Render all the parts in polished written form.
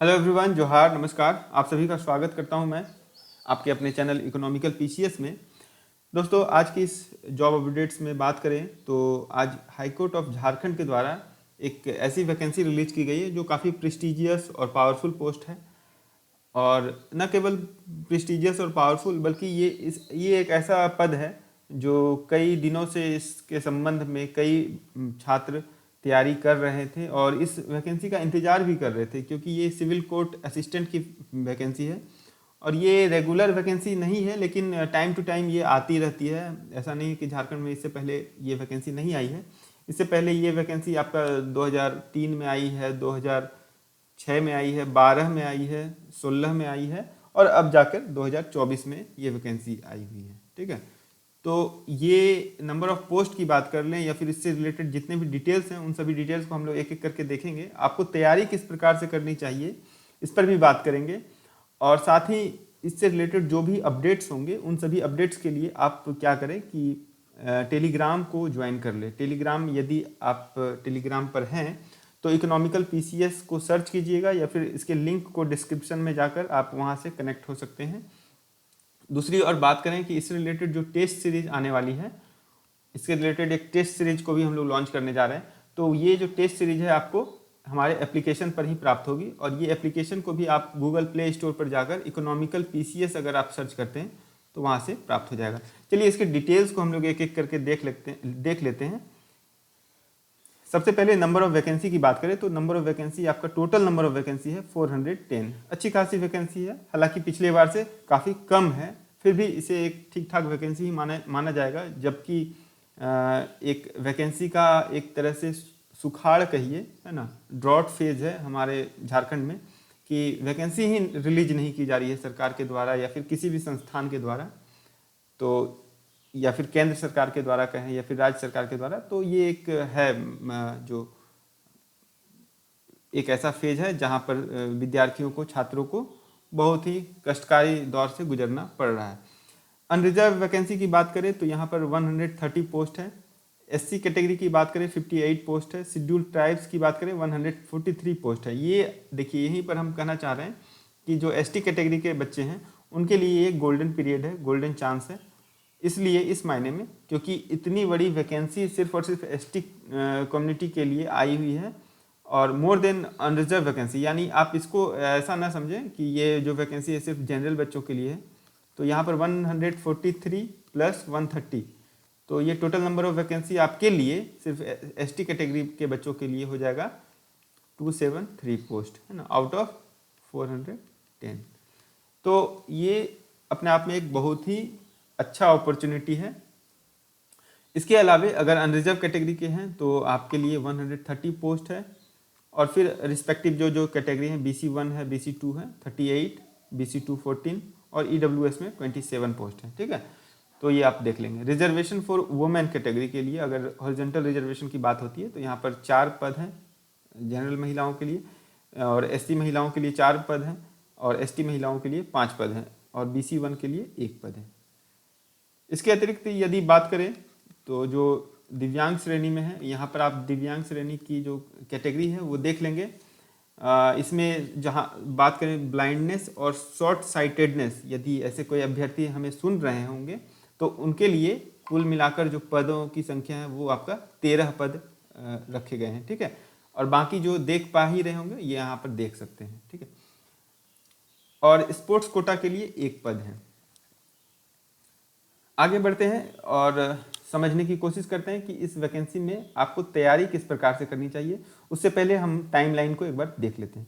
Hello everyone, जोहार, नमस्कार। आप सभी का स्वागत करता हूं मैं आपके अपने चैनल इकोनॉमिकल पीसीएस में। दोस्तों, आज की इस जॉब अपडेट्स में बात करें तो आज हाई कोर्ट ऑफ झारखंड के द्वारा एक ऐसी वैकेंसी रिलीज की गई है जो काफ़ी प्रेस्टिजियस और पावरफुल पोस्ट है। और न केवल प्रेस्टिजियस और पावरफुल बल्कि ये एक ऐसा पद है जो कई दिनों से इसके संबंध में कई छात्र तैयारी कर रहे थे और इस वैकेंसी का इंतज़ार भी कर रहे थे, क्योंकि ये सिविल कोर्ट असिस्टेंट की वैकेंसी है। और ये रेगुलर वैकेंसी नहीं है, लेकिन टाइम टू टाइम ये आती रहती है। ऐसा नहीं है कि झारखंड में इससे पहले ये वैकेंसी नहीं आई है। इससे पहले ये वैकेंसी आपका 2003 में आई है, 2006 में आई है, 12 में आई है, 16 में आई है और अब जाकर 2024 में ये वैकेंसी आई हुई है। ठीक है, तो ये नंबर ऑफ पोस्ट की बात कर लें या फिर इससे रिलेटेड जितने भी डिटेल्स हैं उन सभी डिटेल्स को हम लोग एक एक करके देखेंगे। आपको तैयारी किस प्रकार से करनी चाहिए इस पर भी बात करेंगे, और साथ ही इससे रिलेटेड जो भी अपडेट्स होंगे उन सभी अपडेट्स के लिए आप क्या करें कि टेलीग्राम को ज्वाइन कर ले। टेलीग्राम, यदि आप टेलीग्राम पर हैं तो इकोनॉमिकल पीसीएस को सर्च कीजिएगा या फिर इसके लिंक को डिस्क्रिप्शन में जाकर आप वहां से कनेक्ट हो सकते हैं। दूसरी और बात करें कि इससे रिलेटेड जो टेस्ट सीरीज आने वाली है, इसके रिलेटेड एक टेस्ट सीरीज को भी हम लोग लॉन्च करने जा रहे हैं। तो ये जो टेस्ट सीरीज है आपको हमारे एप्लीकेशन पर ही प्राप्त होगी, और ये एप्लीकेशन को भी आप गूगल प्ले स्टोर पर जाकर इकोनॉमिकल पीसीएस अगर आप सर्च करते हैं तो वहाँ से प्राप्त हो जाएगा। चलिए इसके डिटेल्स को हम लोग एक एक करके देख लेते हैं। सबसे पहले नंबर ऑफ वैकेंसी की बात करें तो नंबर ऑफ वैकेंसी, आपका टोटल नंबर ऑफ वैकेंसी है 410। अच्छी खासी वैकेंसी है, हालांकि पिछले बार से काफ़ी कम है, फिर भी इसे एक ठीक ठाक वैकेंसी ही माना जाएगा। जबकि एक वैकेंसी का एक तरह से सुखाड़ कहिए, है ना, ड्रॉट फेज है हमारे झारखंड में कि वैकेंसी ही रिलीज नहीं की जा रही है सरकार के द्वारा या फिर किसी भी संस्थान के द्वारा, तो या फिर केंद्र सरकार के द्वारा कहें या फिर राज्य सरकार के द्वारा। तो ये एक है जो एक ऐसा फेज है जहां पर विद्यार्थियों को, छात्रों को बहुत ही कष्टकारी दौर से गुजरना पड़ रहा है। अनरिजर्व वैकेंसी की बात करें तो यहाँ पर 130 पोस्ट है। एससी कैटेगरी की बात करें 58 पोस्ट है। शेड्यूल ट्राइब्स की बात करें 143 पोस्ट है। ये देखिए, यहीं पर हम कहना चाह रहे हैं कि जो एसटी कैटेगरी के बच्चे हैं उनके लिए ये गोल्डन पीरियड है, गोल्डन चांस है। इसलिए इस मायने में, क्योंकि इतनी बड़ी वैकेंसी सिर्फ और सिर्फ एसटी कम्युनिटी के लिए आई हुई है और मोर देन अनरिजर्व वैकेंसी, यानी आप इसको ऐसा ना समझें कि ये जो वैकेंसी है सिर्फ जनरल बच्चों के लिए है। तो यहाँ पर 143 प्लस 130, तो ये टोटल नंबर ऑफ वैकेंसी आपके लिए सिर्फ एसटी कैटेगरी के बच्चों के लिए हो जाएगा 273 पोस्ट, है ना, आउट ऑफ 410। तो ये अपने आप में एक बहुत ही अच्छा अपॉर्चुनिटी है। इसके अलावे अगर अनरिजर्व कैटेगरी के हैं तो आपके लिए 130 पोस्ट है, और फिर रिस्पेक्टिव जो जो कैटेगरी हैं, BC1 है, BC2 है 38, BC2 14 और EWS में 27 पोस्ट है। ठीक है, तो ये आप देख लेंगे। रिजर्वेशन फॉर वुमेन कैटेगरी के लिए अगर हॉरिजॉन्टल रिजर्वेशन की बात होती है तो यहाँ पर 4 पद हैं जनरल महिलाओं के लिए, और SC महिलाओं के लिए 4 पद हैं, और ST महिलाओं के लिए 5 पद हैं, और BC1 के लिए 1 पद है। इसके अतिरिक्त यदि बात करें तो जो दिव्यांग श्रेणी में है, यहाँ पर आप दिव्यांग श्रेणी की जो कैटेगरी है वो देख लेंगे। इसमें जहाँ बात करें ब्लाइंडनेस और शॉर्ट साइटेडनेस, यदि ऐसे कोई अभ्यर्थी हमें सुन रहे होंगे तो उनके लिए कुल मिलाकर जो पदों की संख्या है वो आपका 13 पद रखे गए हैं। ठीक है, और बाकी जो देख पा ही रहे होंगे ये यहाँ पर देख सकते हैं। ठीक है, और स्पोर्ट्स कोटा के लिए 1 पद है। आगे बढ़ते हैं और समझने की कोशिश करते हैं कि इस वैकेंसी में आपको तैयारी किस प्रकार से करनी चाहिए। उससे पहले हम टाइमलाइन को एक बार देख लेते हैं।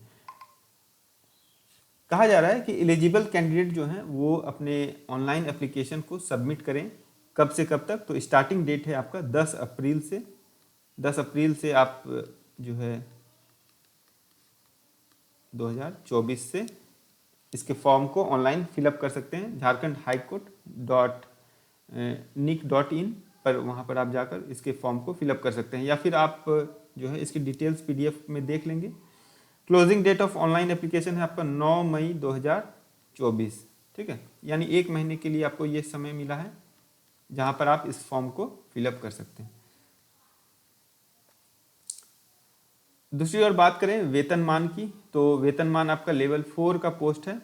कहा जा रहा है कि एलिजिबल कैंडिडेट जो हैं वो अपने ऑनलाइन एप्लीकेशन को सबमिट करें। कब से कब तक? तो स्टार्टिंग डेट है आपका 10 अप्रैल से। 10 अप्रैल से आप जो है 2024 से इसके फॉर्म को ऑनलाइन फिलअप कर सकते हैं। झारखंड हाई कोर्ट nic.in पर, वहाँ पर आप जाकर इसके फॉर्म को फिलअप कर सकते हैं, या फिर आप जो है इसकी डिटेल्स PDF में देख लेंगे। Closing date of online application है आपका 9 मई 2024। ठीक है, यानी 1 महीने के लिए आपको ये समय मिला है जहाँ पर आप इस फॉर्म को फिलअप कर सकते हैं। दूसरी ओर बात करें वेतनमान की, तो वेतनमान आपका लेवल 4 का पोस्ट है।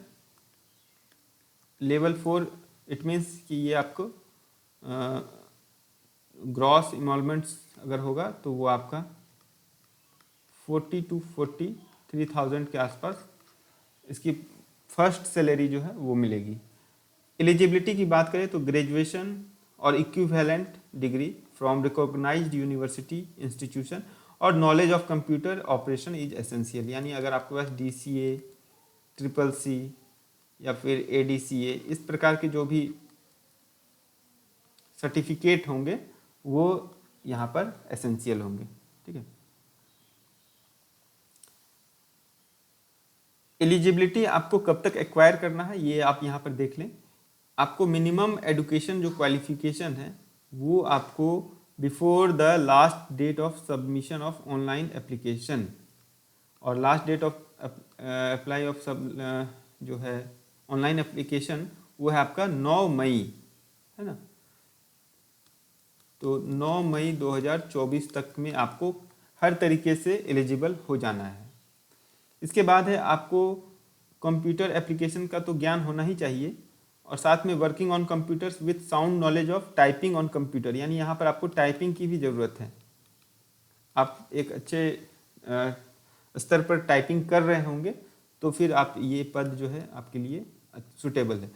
लेवल 4 इट मीन्स कि ये आपको ग्रॉस इमोलमेंट्स अगर होगा तो वो आपका 40 to 43,000 के आसपास इसकी फर्स्ट सैलरी जो है वो मिलेगी। एलिजिबिलिटी की बात करें तो ग्रेजुएशन और equivalent degree from recognised university institution और knowledge of computer operation is essential, यानी अगर आपके पास DCA, CCC या फिर ADCA इस प्रकार के जो भी सर्टिफिकेट होंगे वो यहाँ पर एसेंशियल होंगे। ठीक है, एलिजिबिलिटी आपको कब तक एक्वायर करना है ये आप यहाँ पर देख लें। आपको मिनिमम एडुकेशन जो क्वालिफिकेशन है वो आपको before the last date of submission of online application, और last date of apply of सब जो है ऑनलाइन एप्लीकेशन वो है आपका 9 मई, है ना। तो 9 मई 2024 तक में आपको हर तरीके से एलिजिबल हो जाना है। इसके बाद है आपको कंप्यूटर एप्लीकेशन का तो ज्ञान होना ही चाहिए, और साथ में working on computers with sound knowledge of typing on computer, यानी यहाँ पर आपको टाइपिंग की भी ज़रूरत है। आप एक अच्छे स्तर पर टाइपिंग कर रहे होंगे तो फिर आप ये पद जो है आपके लिए सुटेबल है।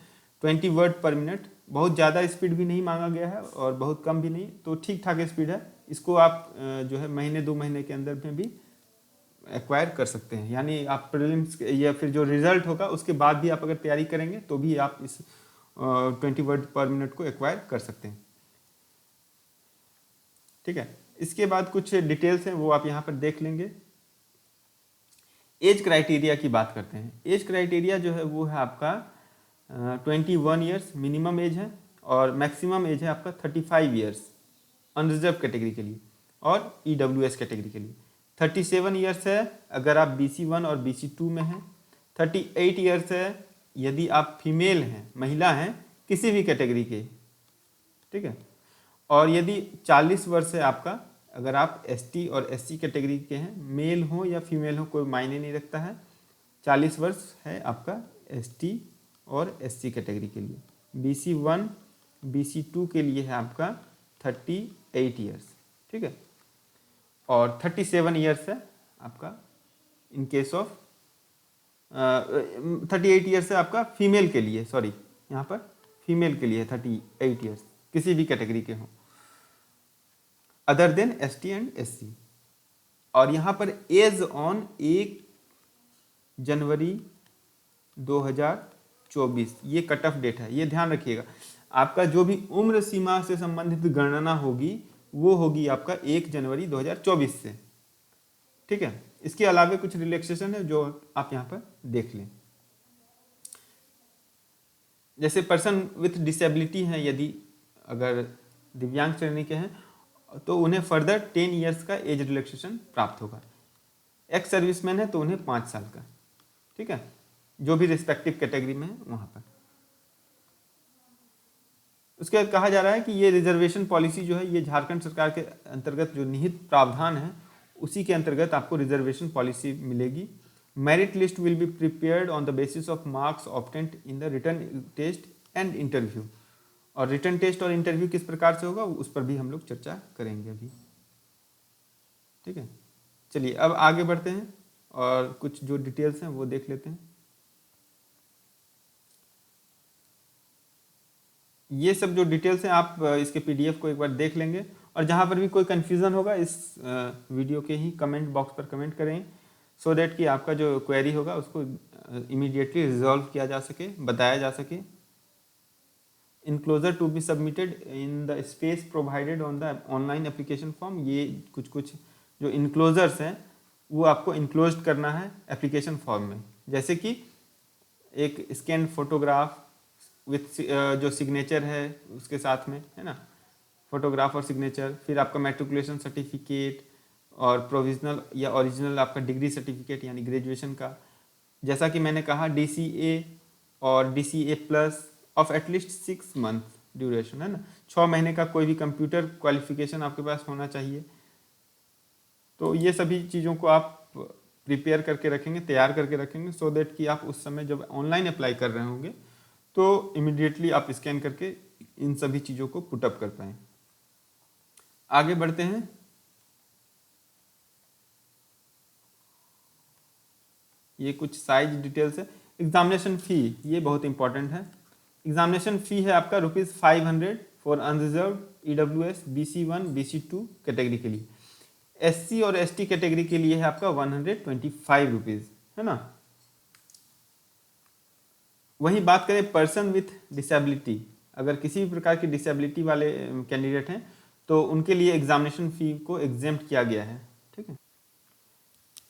20 वर्ड पर मिनट, बहुत ज़्यादा स्पीड भी नहीं मांगा गया है और बहुत कम भी नहीं, तो ठीक ठाक स्पीड है। इसको आप जो है महीने 2 महीने के अंदर में भी एक्वायर कर सकते हैं, यानी आप प्रीलिम्स या फिर जो रिजल्ट होगा उसके बाद भी आप अगर तैयारी करेंगे तो भी आप इस 20 वर्ड पर मिनट को एक्वायर कर सकते हैं। ठीक है, इसके बाद कुछ डिटेल्स हैं वो आप यहाँ पर देख लेंगे। एज क्राइटेरिया की बात करते हैं। एज क्राइटेरिया जो है वो है आपका 21 ईयर्स मिनिमम एज है, और मैक्सिमम एज है आपका 35 ईयर्स अनरिजर्व कैटेगरी के लिए और EWS कैटेगरी के लिए। 37 ईयर्स है अगर आप BC1 और BC2 में हैं। 38 ईयर्स है यदि आप फीमेल हैं, महिला हैं किसी भी कैटेगरी के। ठीक है, और यदि 40 वर्ष है आपका अगर आप ST और SC कैटेगरी के हैं, मेल हो या फीमेल हो कोई मायने नहीं रखता है। 40 वर्ष है आपका ST और SC कैटेगरी के लिए। BC1 BC2 के लिए है आपका 38 ईयर्स। ठीक है, और 37 ईयर्स है आपका इन केस ऑफ 38 ईयर्स है आपका फीमेल के लिए, सॉरी यहाँ पर फीमेल के लिए 38 ईयर्स किसी भी कैटेगरी के हों other than ST and SC। और यहाँ पर एज ऑन 1 जनवरी 2024 ये कट ऑफ डेट है, ये ध्यान रखिएगा। आपका जो भी उम्र सीमा से संबंधित गणना होगी वो होगी आपका 1 जनवरी 2024 से। ठीक है, इसके अलावा कुछ रिलैक्सेशन है जो आप यहाँ पर देख लें। जैसे पर्सन विथ डिसेबिलिटी हैं, यदि अगर दिव्यांग श्रेणी के हैं तो उन्हें फर्दर 10 ईयर्स का एज रिलैक्सेशन प्राप्त होगा। एक्स सर्विसमैन है तो उन्हें 5 साल का। ठीक है, जो भी रिस्पेक्टिव कैटेगरी में है वहाँ पर। उसके बाद कहा जा रहा है कि ये रिजर्वेशन पॉलिसी जो है ये झारखंड सरकार के अंतर्गत जो निहित प्रावधान है उसी के अंतर्गत आपको रिजर्वेशन पॉलिसी मिलेगी। Merit list will be prepared on the basis of marks obtained in the written test and interview. और रिटन टेस्ट और इंटरव्यू किस प्रकार से होगा उस पर भी हम लोग चर्चा करेंगे अभी। ठीक है, चलिए अब आगे बढ़ते हैं और कुछ जो डिटेल्स हैं वो देख लेते हैं। ये सब जो डिटेल्स हैं आप इसके PDF को एक बार देख लेंगे, और जहाँ पर भी कोई कन्फ्यूज़न होगा इस वीडियो के ही कमेंट बॉक्स पर कमेंट करें, सो दैट कि आपका जो क्वेरी होगा उसको इमीडिएटली रिजॉल्व किया जा सके, बताया जा सके। Enclosure to be submitted in the space provided on the online application form. ये कुछ जो इनक्लोजर्स हैं वो आपको इनक्लोज करना है एप्लीकेशन फॉर्म में, जैसे कि एक स्कैन फोटोग्राफ विथ जो सिग्नेचर है उसके साथ में, है ना, फोटोग्राफ और सिग्नेचर, फिर आपका मैट्रिकुलेशन सर्टिफिकेट और प्रोविजनल या ओरिजिनल आपका डिग्री सर्टिफिकेट यानी ग्रेजुएशन का। जैसा कि मैंने कहा DCA और DCA plus of at least 6 month duration, है ना, 6 महीने का कोई भी कंप्यूटर क्वालिफिकेशन आपके पास होना चाहिए। तो ये सभी चीज़ों को आप प्रिपेयर करके रखेंगे, तैयार करके रखेंगे, सो दैट कि आप उस समय जब ऑनलाइन अप्लाई कर रहे होंगे तो इमिडिएटली आप स्कैन करके इन सभी चीज़ों को पुटअप कर पाएँ। आगे बढ़ते हैं। ये कुछ साइज डिटेल्स है। एग्जामिनेशन फ़ी, ये बहुत इंपॉर्टेंट है। एग्जामिनेशन फ़ी है आपका ₹500 for unreserved EWS BC1 BC2 category के लिए। SC और ST कैटेगरी के लिए है आपका ₹125, है ना। वहीं बात करें पर्सन विथ डिसेबिलिटी, अगर किसी भी प्रकार की डिसेबिलिटी वाले कैंडिडेट हैं तो उनके लिए एग्जामिनेशन फ़ी को एग्जेम्प्ट किया गया है, ठीक है।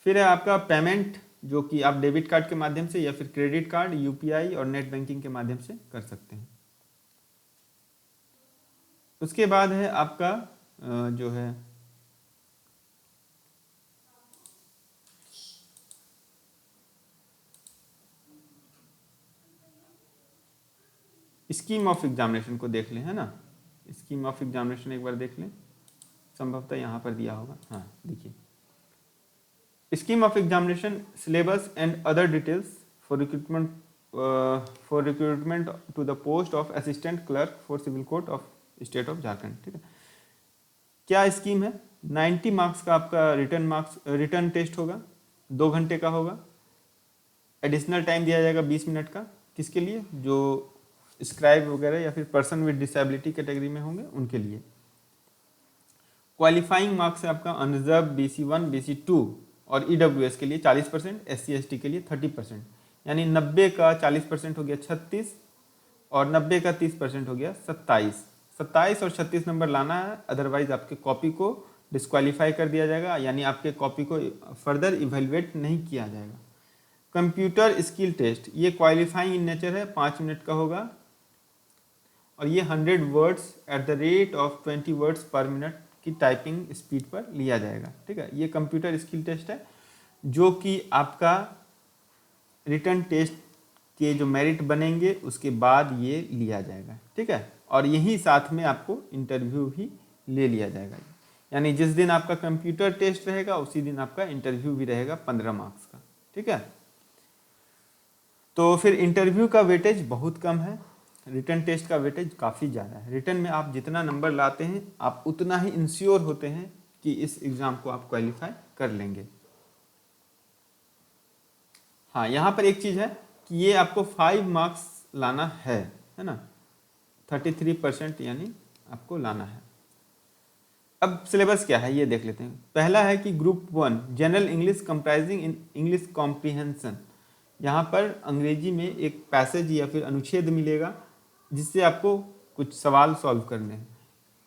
फिर है आपका पेमेंट, जो कि आप डेबिट कार्ड के माध्यम से या फिर क्रेडिट कार्ड, UPI और नेट बैंकिंग के माध्यम से कर सकते हैं। उसके बाद है आपका जो है स्कीम ऑफ एग्जामिनेशन को देख लें, है ना। स्कीम ऑफ एग्जामिनेशन एक बार देख लें, संभवतः यहाँ पर दिया होगा, हाँ देखिए। Scheme of examination, syllabus and other details for recruitment to the post of assistant clerk for civil court of state of Jharkhand, ठीक है। क्या स्कीम है? 90 मार्क्स का आपका रिटर्न टेस्ट होगा, 2 घंटे का होगा। एडिशनल टाइम दिया जाएगा 20 मिनट का, किसके लिए? जो स्क्राइब वगैरह या फिर पर्सन विद डिसेबिलिटी कैटेगरी में होंगे उनके लिए। क्वालिफाइंग मार्क्स है आपका अनरिजर्व BC1 BC2 और EWS के लिए 40%, SC ST के लिए 30%, यानी 90 का 40% हो गया 36 और 90 का 30% हो गया 27 और 36 नंबर लाना है, अदरवाइज आपके कॉपी को डिस्क्वालीफाई कर दिया जाएगा, यानी आपके कॉपी को फर्दर इवेल्युएट नहीं किया जाएगा। कंप्यूटर स्किल टेस्ट, ये क्वालिफाइंग इन नेचर है, 5 मिनट का होगा और ये 100 words at the rate of 20 words पर मिनट की टाइपिंग स्पीड पर लिया जाएगा, ठीक है। ये कंप्यूटर स्किल टेस्ट है जो कि आपका रिटर्न टेस्ट के जो मेरिट बनेंगे उसके बाद ये लिया जाएगा, ठीक है। और यही साथ में आपको इंटरव्यू भी ले लिया जाएगा, यानी जिस दिन आपका कंप्यूटर टेस्ट रहेगा उसी दिन आपका इंटरव्यू भी रहेगा 15 मार्क्स का, ठीक है। तो फिर इंटरव्यू का वेटेज बहुत कम है, रिटर्न टेस्ट का वेटेज काफ़ी ज़्यादा है। रिटर्न में आप जितना नंबर लाते हैं आप उतना ही इंश्योर होते हैं कि इस एग्ज़ाम को आप क्वालिफाई कर लेंगे। हाँ, यहाँ पर एक चीज़ है कि ये आपको 5 मार्क्स लाना है ना, 33% यानी आपको लाना है। अब सिलेबस क्या है ये देख लेते हैं। पहला है कि group 1 general English comprising in English comprehension. यहाँ पर अंग्रेजी में एक पैसेज या फिर अनुच्छेद मिलेगा जिससे आपको कुछ सवाल सॉल्व करने हैं,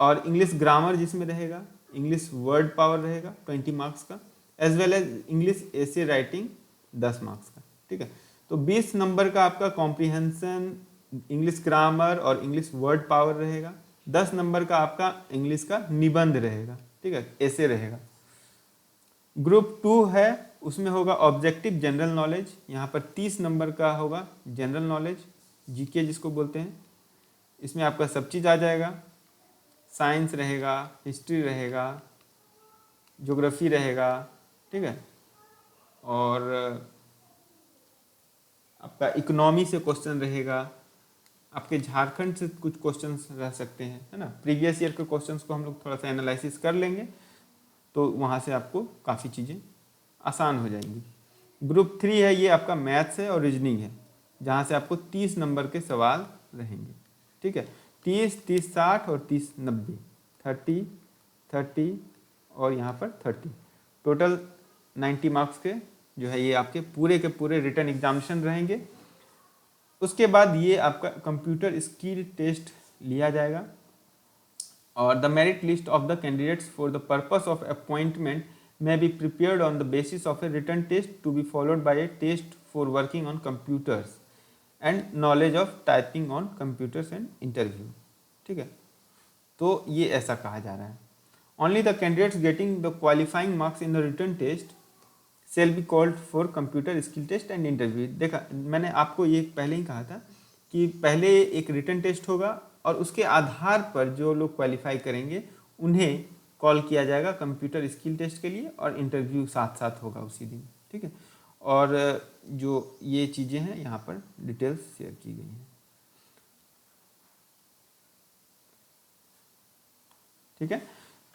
और इंग्लिश ग्रामर जिसमें रहेगा, इंग्लिश वर्ड पावर रहेगा 20 मार्क्स का, as well as English essay writing 10 marks का, ठीक है। तो 20 नंबर का आपका कॉम्प्रीहेंशन, इंग्लिश ग्रामर और इंग्लिश वर्ड पावर रहेगा। 10 नंबर का आपका इंग्लिश का निबंध रहेगा, ठीक है, ऐसे रहेगा। ग्रुप 2 है, उसमें होगा ऑब्जेक्टिव जनरल नॉलेज। यहाँ पर 30 नंबर का होगा जनरल नॉलेज, जीके जिसको बोलते हैं। इसमें आपका सब चीज़ आ जाएगा, साइंस रहेगा, हिस्ट्री रहेगा, ज्योग्राफी रहेगा, ठीक है, और आपका इकोनॉमी से क्वेश्चन रहेगा, आपके झारखंड से कुछ क्वेश्चंस रह सकते हैं, है ना। प्रीवियस ईयर के क्वेश्चंस को हम लोग थोड़ा सा एनालिसिस कर लेंगे तो वहाँ से आपको काफ़ी चीज़ें आसान हो जाएंगी। ग्रुप 3 है, ये आपका मैथ्स है और रीजनिंग है, जहाँ से आपको 30 नंबर के सवाल रहेंगे, ठीक है। 30, 30, 60 और 30, 90, 30, 30 और यहाँ पर 30, टोटल 90 मार्क्स के जो है ये आपके पूरे के पूरे रिटर्न एग्जामिनेशन रहेंगे। उसके बाद ये आपका कंप्यूटर स्किल टेस्ट लिया जाएगा, और the merit list of the candidates for the purpose of appointment may be prepared on the basis of a written test to be followed by a test for working on computers and knowledge of typing on computers and interview, ठीक है। तो ये ऐसा कहा जा रहा है, only the candidates getting the qualifying marks in the written test shall be called for computer skill test and interview। देखा, मैंने आपको ये पहले ही कहा था कि पहले एक रिटन टेस्ट होगा और उसके आधार पर जो लोग क्वालिफाई करेंगे उन्हें कॉल किया जाएगा कंप्यूटर स्किल टेस्ट के लिए, और इंटरव्यू साथ साथ होगा उसी दिन, ठीक है। और जो ये चीज़ें हैं यहाँ पर डिटेल्स शेयर की गई हैं, ठीक है।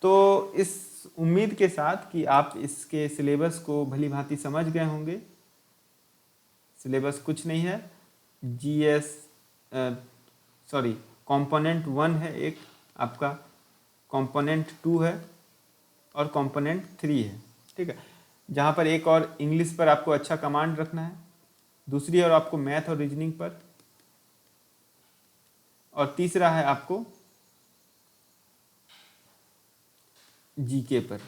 तो इस उम्मीद के साथ कि आप इसके सिलेबस को भली भांति समझ गए होंगे। सिलेबस कुछ नहीं है, जीएस सॉरी कंपोनेंट 1 है एक आपका, कंपोनेंट 2 है और कंपोनेंट 3 है, ठीक है। जहाँ पर एक और इंग्लिश पर आपको अच्छा कमांड रखना है, दूसरी और आपको मैथ और रीजनिंग पर, और तीसरा है आपको जीके पर,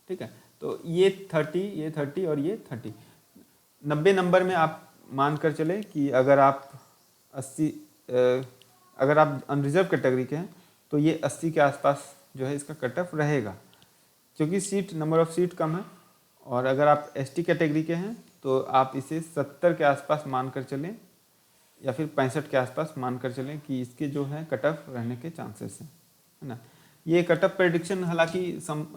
ठीक है। तो ये 30 और ये 30, 90 नंबर में आप मान कर चले कि अगर आप 80 अगर आप अनरिजर्व कैटेगरी के हैं तो ये 80 के आसपास जो है इसका कट ऑफ रहेगा, क्योंकि सीट नंबर ऑफ सीट कम है। और अगर आप एसटी कैटेगरी के हैं तो आप इसे 70 के आसपास मान कर चलें या फिर 65 के आसपास मान कर चलें कि इसके जो है कट ऑफ रहने के चांसेस हैं, है ना। ये कट ऑफ प्रेडिक्शन हालांकि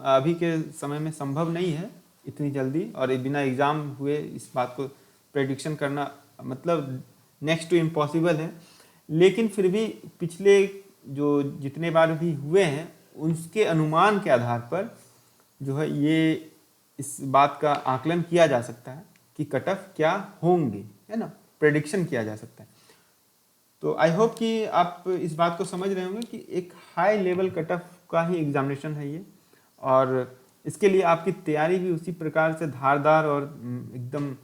अभी के समय में संभव नहीं है इतनी जल्दी, और बिना एग्ज़ाम हुए इस बात को प्रेडिक्शन करना मतलब नेक्स्ट टू इम्पॉसिबल है। लेकिन फिर भी पिछले जो जितने बार भी हुए हैं उसके अनुमान के आधार पर जो है ये इस बात का आकलन किया जा सकता है कि कट ऑफ क्या होंगे, है ना, प्रेडिक्शन किया जा सकता है। तो आई होप कि आप इस बात को समझ रहे होंगे कि एक हाई लेवल कट ऑफ का ही एग्जामिनेशन है ये, और इसके लिए आपकी तैयारी भी उसी प्रकार से धारदार और एकदम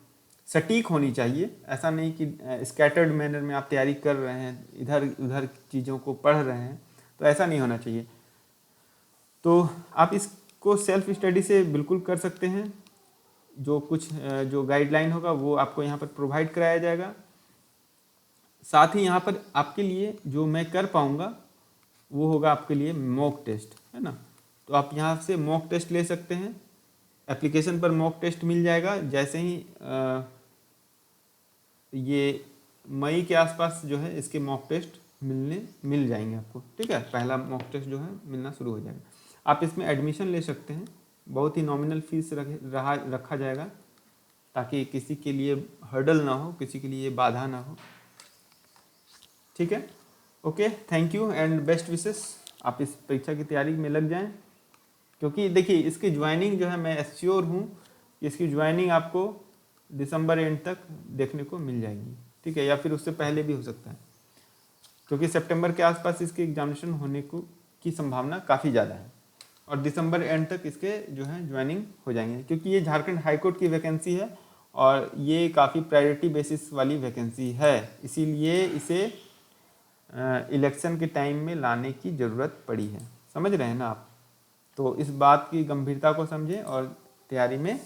सटीक होनी चाहिए। ऐसा नहीं कि स्कैटर्ड मैनर में आप तैयारी कर रहे हैं, इधर उधर चीज़ों को पढ़ रहे हैं, तो ऐसा नहीं होना चाहिए। तो आप इसको सेल्फ स्टडी से बिल्कुल कर सकते हैं। जो कुछ जो गाइडलाइन होगा वो आपको यहाँ पर प्रोवाइड कराया जाएगा। साथ ही यहाँ पर आपके लिए जो मैं कर पाऊँगा वो होगा आपके लिए मॉक टेस्ट, है ना। तो आप यहाँ से मॉक टेस्ट ले सकते हैं, एप्लीकेशन पर मॉक टेस्ट मिल जाएगा। जैसे ही ये मई के आसपास जो है इसके मॉक टेस्ट मिल जाएंगे आपको, ठीक है। पहला मॉक टेस्ट जो है मिलना शुरू हो जाएगा। आप इसमें एडमिशन ले सकते हैं, बहुत ही नॉमिनल फीस रखा जाएगा ताकि किसी के लिए हर्डल ना हो, किसी के लिए बाधा ना हो, ठीक है। Okay, thank you and best wishes. आप इस परीक्षा की तैयारी में लग जाएं, क्योंकि देखिए इसकी ज्वाइनिंग जो है मैं एश्योर हूँ कि इसकी ज्वाइनिंग आपको दिसंबर एंड तक देखने को मिल जाएगी, ठीक है, या फिर उससे पहले भी हो सकता है, क्योंकि सितंबर के आसपास इसके एग्जामिनेशन होने की संभावना काफ़ी ज़्यादा है, और दिसंबर एंड तक इसके जो है ज्वाइनिंग हो जाएंगे, क्योंकि ये झारखंड हाईकोर्ट की वैकेंसी है और ये काफ़ी प्रायोरिटी बेसिस वाली वैकेंसी है, इसीलिए इसे इलेक्शन के टाइम में लाने की ज़रूरत पड़ी है। समझ रहे हैं ना आप। तो इस बात की गंभीरता को समझें और तैयारी में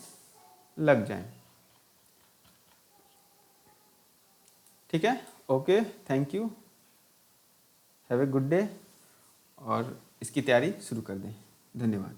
लग जाएं, ठीक है। Okay, thank you, have a good day, और इसकी तैयारी शुरू कर दें। धन्यवाद।